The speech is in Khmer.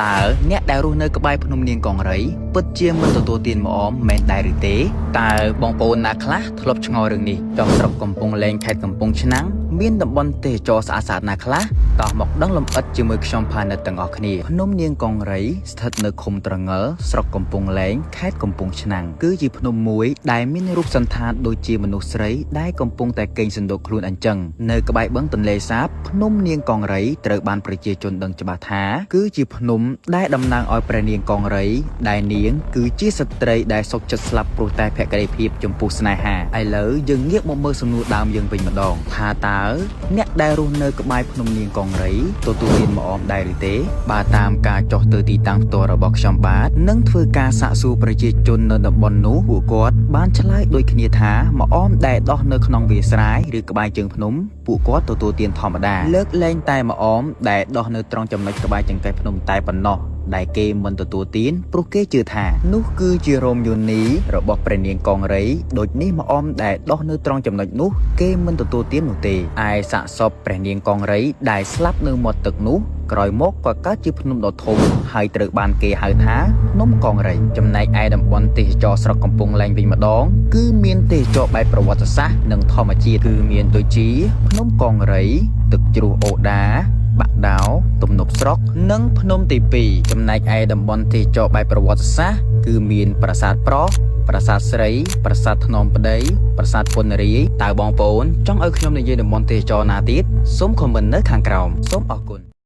តើអ្នកដែលរស់នៅក្បែរភ្នំនាងកង្រីពិតជាមិនទទួលទានម្អមមែនដែរឬទេតើបងប្អូនណាខ្លះធ្លាប់ឆ្ងល់រឿងនេះចំស្រុកកំពង់លែងខេត្តកំពង់ឆ្នាំងមានតំបន់ទេសចរស្អាតៗណាខ្លះតោះមកដឹងលម្អិតជាមួយខ្ញុំផានិតទាំងអស់គ្នាភ្នំនាងកង្រីស្ថិតនៅឃុំត្រងិលស្រុកកំពង់លែងខេត្តកំពង់ឆ្នាំងគឺជាភ្នំមួយដែលមានរូបសន្តានដូចជាមនុស្សស្រីដែលកំពុងតែកេងសន្ទុកខ្លួនអញ្ចឹងនៅក្បែរបឹងទន្លេសាបភ្នំនាងកង្រីត្រូវបានប្រជាជនដឹងច្បាស់ថាគឺជាភ្នំដែលតំណាងឲ្យព្រះនាងកង្រីដែលនាងគឺជាស្ត្រីដែលសុខចិត្តស្លាប់ព្រោះតែភក្ដីភាពចំពោះស្នេហាឥឡូវយើងងាកមកមើលសំណួរដើមយើងវិញម្ដងថាតើអ្នកដែលរស់នៅក្បែរភ្នំនាងកង្រីទទួលទានម្អមដែរឬទេបើតាមការចុះទៅទីតាំងផ្ទាល់របស់ខ្ញុំបាទនឹងធ្វើការសាកសួរប្រជាជននៅតំបន់នោះពួកគាត់បានឆ្លើយដូចគ្នាថាម្អមដែលដោះនៅក្នុងវាលស្រែឬក្បែរជើងភ្នំពួកគាត់ទទួលទានធម្មតាលើកលែងតែម្អមដែលដោះនៅត្រង់ចំណុចក្បែរចង្កេះភ្នំតែប៉ុណ្ណោះដែលគេមិនទទួលទានព្រោះគេជឿថានោះគឺជារោមយោនីរបស់ព្រះនាងកង្រីដូចនេះម្អមដែលដោះនៅត្រង់ចំណុចនោះគេមិនទទួលទាននោះទេឯសាកសពព្រះនាងកង្រីដែលស្លាប់នៅមាត់ទឹកនោះក្រោយមកក៏កើតជាភ្នំដ៏ធំហើយត្រូវបានគេហៅថាភ្នំកង្រីចំណែកឯតំបន់ទេសចរស្រុកកំពង់លែងវិញម្ដងគឺមានទេសចរបែបប្រវត្តិសាស្ត្រនិងធម្មជាតិគឺមានដូចជាភ្នំកង្រីទឹកជ្រោះអូដាបាក់ដោទំនប់ស្រុកនិងភ្នំទី2ចំណែកឯតំបន់ទេសចរបែបប្រវត្តិសាស្ត្រគឺមានប្រាសាទប្រោះប្រាសាទស្រីប្រាសាទធ្នមប្តីប្រាសាទពុនរាយតើបងប្អូនចង់ឲ្យខ្ញុំនិយាយតំបន់ទេសចរណាទៀតសូមខមមិននៅខាងក្រោមសូមអរគុណ